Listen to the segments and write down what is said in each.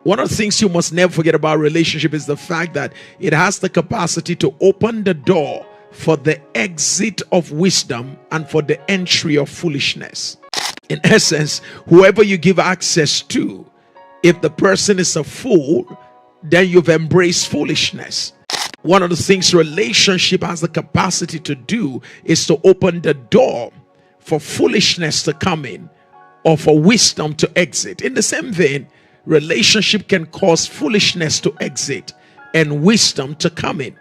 One of the things you must never forget about relationship is the fact that it has the capacity to open the door for the exit of wisdom and for the entry of foolishness. In essence, whoever you give access to, if the person is a fool, then you've embraced foolishness. One of the things relationship has the capacity to do is to open the door for foolishness to come in or for wisdom to exit. In the same vein, relationship can cause foolishness to exit and wisdom to come in.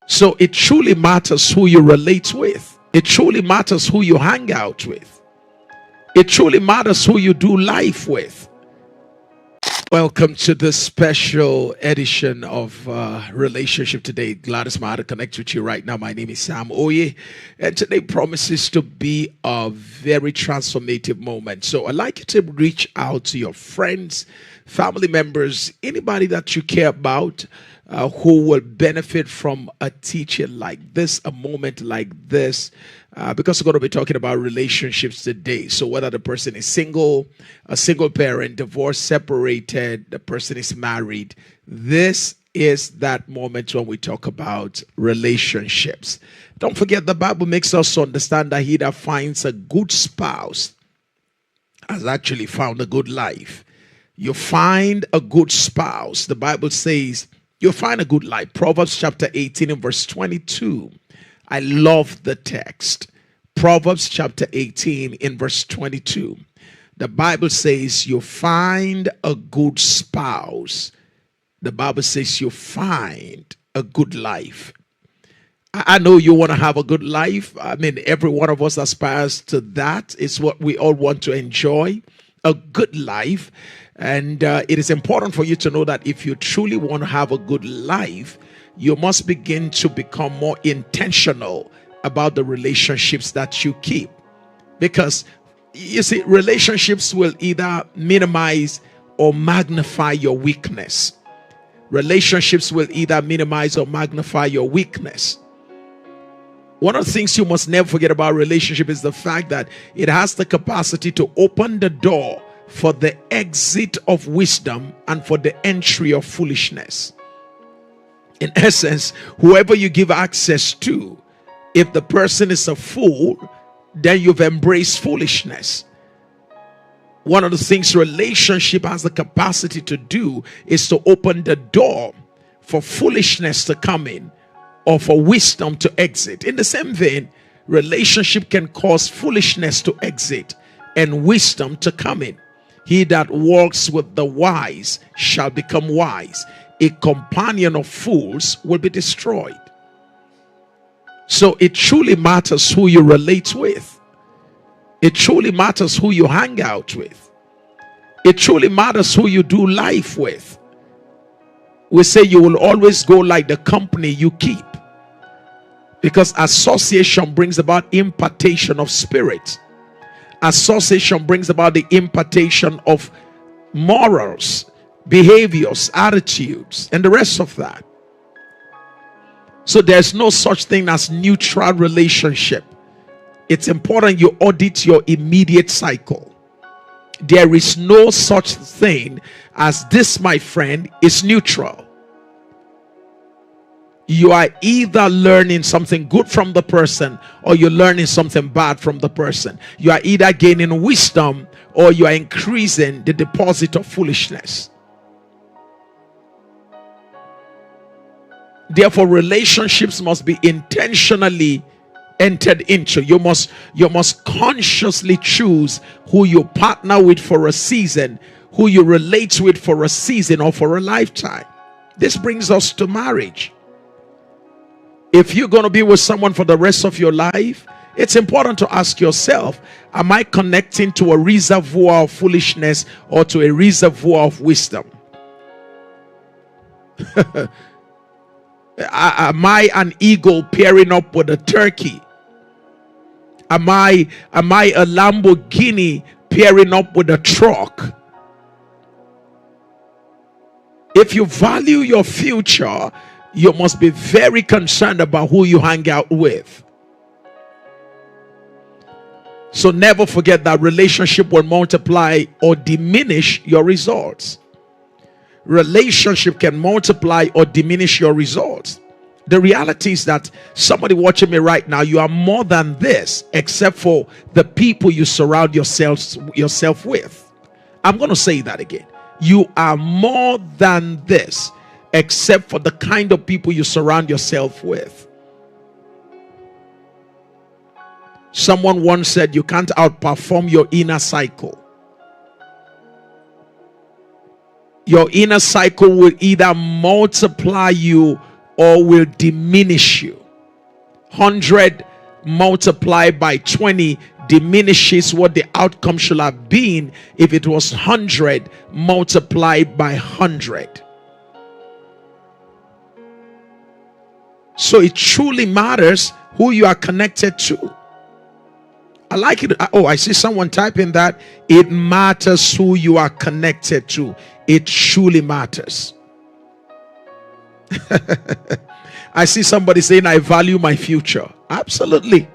So it truly matters who you relate with. It truly matters who you hang out with. It truly matters who you do life with. Welcome to this special edition of Relationship Today. Glad as my heart to connect with you right now. My name is Sam Oye, and today promises to be a very transformative moment. So I'd like you to reach out to your friends, family members, anybody that you care about who will benefit from a teaching like this, a moment like this, because we're going to be talking about relationships today. So whether the person is single, a single parent, divorced, separated, the person is married, this is that moment when we talk about relationships. Don't forget, the Bible makes us understand that he that finds a good spouse has actually found a good life. You find a good spouse, the Bible says, you'll find a good life. Proverbs chapter 18 and verse 22. I love the text. Proverbs chapter 18 in verse 22. The Bible says you find a good spouse. The Bible says you find a good life. I know you want to have a good life. I mean, every one of us aspires to that. It's what we all want to enjoy, a good life. And it is important for you to know that if you truly want to have a good life, you must begin to become more intentional about the relationships that you keep. Because, you see, relationships will either minimize or magnify your weakness. Relationships will either minimize or magnify your weakness. One of the things you must never forget about relationship is the fact that it has the capacity to open the door for the exit of wisdom and for the entry of foolishness. In essence, whoever you give access to, if the person is a fool, then you've embraced foolishness. One of the things relationship has the capacity to do is to open the door for foolishness to come in or for wisdom to exit. In the same vein, relationship can cause foolishness to exit and wisdom to come in. He that walks with the wise shall become wise. A companion of fools will be destroyed. So it truly matters who you relate with. It truly matters who you hang out with. It truly matters who you do life with. We say you will always go like the company you keep, because association brings about impartation of spirit. Association brings about the impartation of morals, behaviors, attitudes, and the rest of that. So there's no such thing as neutral relationship. It's important you audit your immediate cycle. There is no such thing as this, my friend, is neutral. You are either learning something good from the person or you're learning something bad from the person. You are either gaining wisdom or you are increasing the deposit of foolishness. Therefore, relationships must be intentionally entered into. You must consciously choose who you partner with for a season, who you relate with for a season or for a lifetime. This brings us to marriage. If you're going to be with someone for the rest of your life, it's important to ask yourself, am I connecting to a reservoir of foolishness or to a reservoir of wisdom? Am I an eagle pairing up with a turkey? Am I a Lamborghini pairing up with a truck? If you value your future, you must be very concerned about who you hang out with. So never forget that relationship will multiply or diminish your results. relationship can multiply or diminish your results. The reality is that somebody watching me right now, you are more than this, except for the people you surround yourself with. I'm going to say that again. You are more than this, except for the kind of people you surround yourself with. Someone once said you can't outperform your inner cycle. Your inner cycle will either multiply you or will diminish you. 100 multiplied by 20 diminishes what the outcome should have been if it was 100 multiplied by 100. So it truly matters who you are connected to. I like it. Oh, I see someone typing that. It matters who you are connected to. It truly matters. I see somebody saying, I value my future. Absolutely.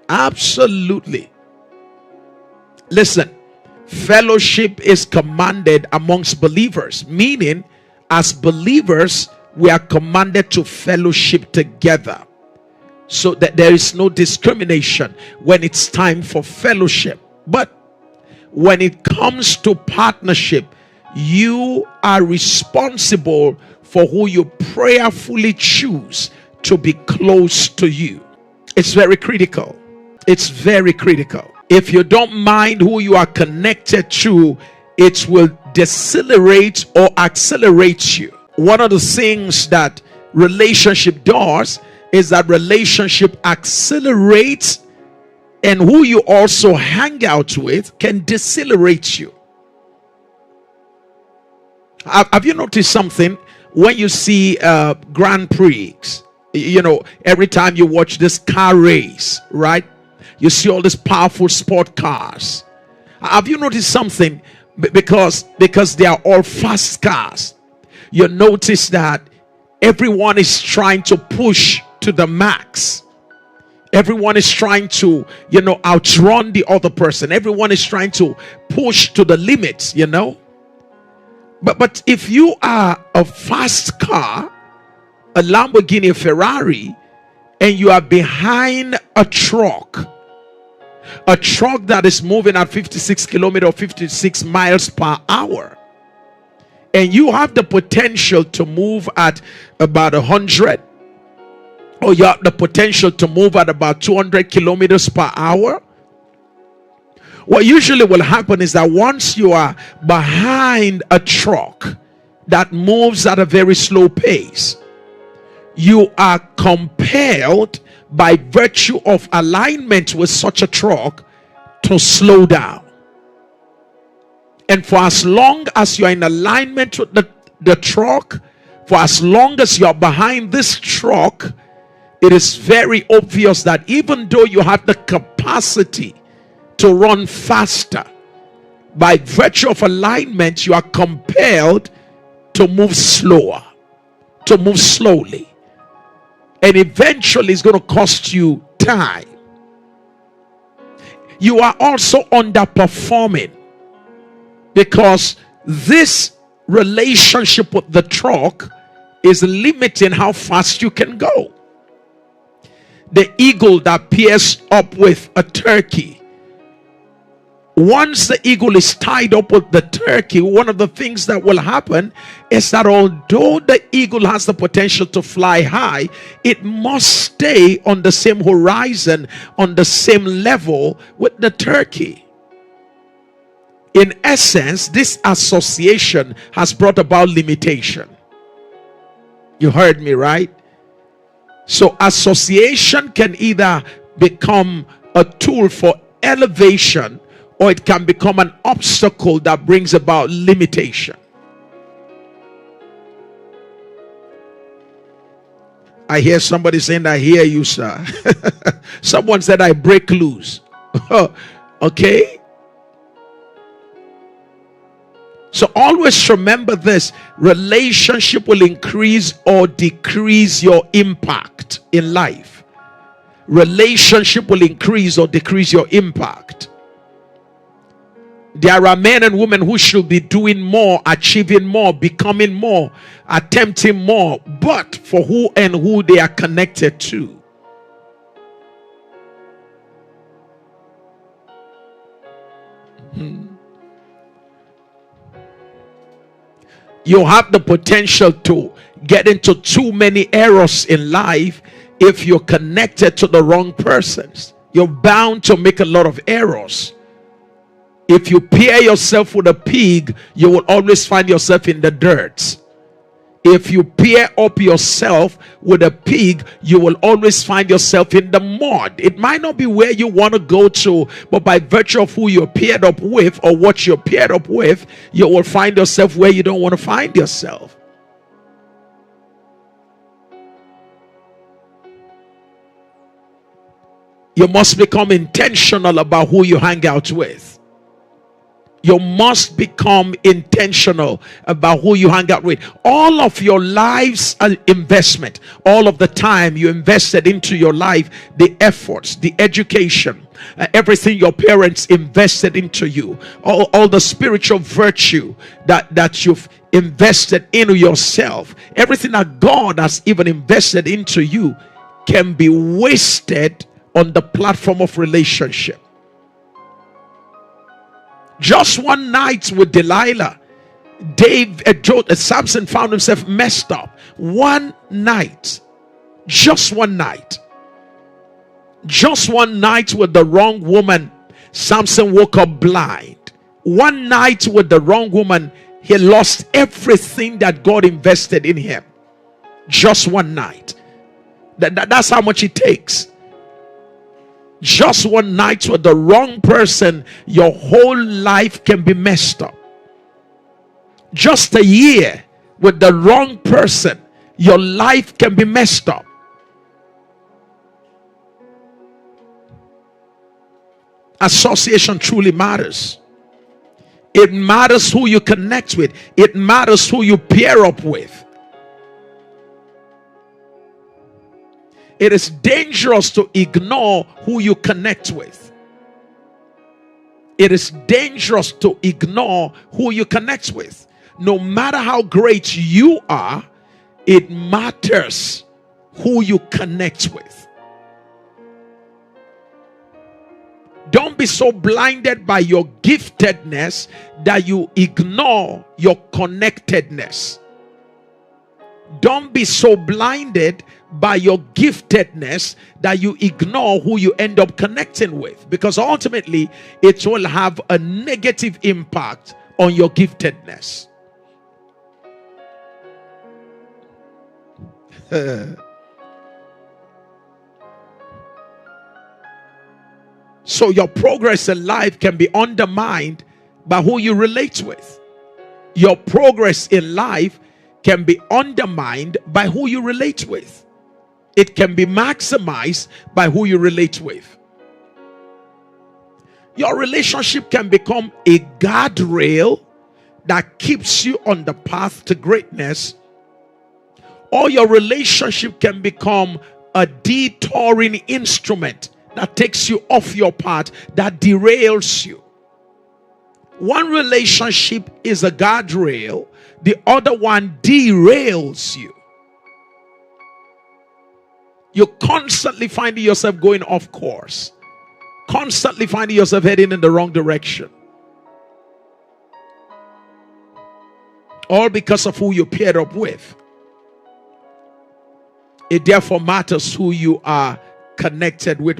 Absolutely. Listen, fellowship is commanded amongst believers, meaning as believers, we are commanded to fellowship together, so that there is no discrimination when it's time for fellowship. But when it comes to partnership, you are responsible for who you prayerfully choose to be close to you. It's very critical. It's very critical. If you don't mind who you are connected to, it will decelerate or accelerate you. One of the things that relationship does is that relationship accelerates, and who you also hang out with can decelerate you. Have you noticed something? When you see Grand Prix, every time you watch this car race, right? You see all these powerful sport cars. Have you noticed something? Because they are all fast cars. You notice that everyone is trying to push to the max. Everyone is trying to, outrun the other person. Everyone is trying to push to the limits, But if you are a fast car, a Lamborghini, a Ferrari, and you are behind a truck that is moving at 56 kilometers or 56 miles per hour, and you have the potential to move at about 100, or you have the potential to move at about 200 kilometers per hour, what usually will happen is that once you are behind a truck that moves at a very slow pace, you are compelled by virtue of alignment with such a truck to slow down. And for as long as you are in alignment with the truck, for as long as you are behind this truck, it is very obvious that even though you have the capacity to run faster, by virtue of alignment, you are compelled to move slower, to move slowly. And eventually it's going to cost you time. You are also underperforming because this relationship with the truck is limiting how fast you can go. The eagle that pairs up with a turkey, once the eagle is tied up with the turkey, one of the things that will happen is that although the eagle has the potential to fly high, it must stay on the same horizon, on the same level with the turkey. In essence, this association has brought about limitation. You heard me, right? So association can either become a tool for elevation, or it can become an obstacle that brings about limitation. I hear somebody saying, I hear you, sir. Someone said, I break loose. Okay? So always remember this: relationship will increase or decrease your impact in life. Relationship will increase or decrease your impact. There are men and women who should be doing more, achieving more, becoming more, attempting more, but for who and who they are connected to. You have the potential to get into too many errors in life if you're connected to the wrong persons. You're bound to make a lot of errors. If you pair yourself with a pig, you will always find yourself in the dirt. If you pair up yourself with a pig, you will always find yourself in the mud. It might not be where you want to go to, but by virtue of who you're paired up with or what you're paired up with, you will find yourself where you don't want to find yourself. You must become intentional about who you hang out with. You must become intentional about who you hang out with. All of your life's investment, all of the time you invested into your life, the efforts, the education, everything your parents invested into you, all the spiritual virtue that you've invested into yourself, everything that God has even invested into you can be wasted on the platform of relationship. Just one night with Delilah, Samson found himself messed up. One night, just one night with the wrong woman, Samson woke up blind. One night with the wrong woman, he lost everything that God invested in him. Just one night. That's how much it takes. Just one night with the wrong person, your whole life can be messed up. Just a year with the wrong person, your life can be messed up. Association truly matters. It matters who you connect with. It matters who you pair up with. It is dangerous to ignore who you connect with. It is dangerous to ignore who you connect with. No matter how great you are, it matters who you connect with. Don't be so blinded by your giftedness that you ignore your connectedness. Don't be so blinded by your giftedness that you ignore who you end up connecting with, because ultimately it will have a negative impact on your giftedness. So your progress in life can be undermined by who you relate with. Your progress in life can be undermined by who you relate with. It can be maximized by who you relate with. Your relationship can become a guardrail that keeps you on the path to greatness, or your relationship can become a detouring instrument that takes you off your path, that derails you. One relationship is a guardrail, the other one derails you. You're constantly finding yourself going off course, constantly finding yourself heading in the wrong direction, all because of who you paired up with. It therefore matters who you are connected with.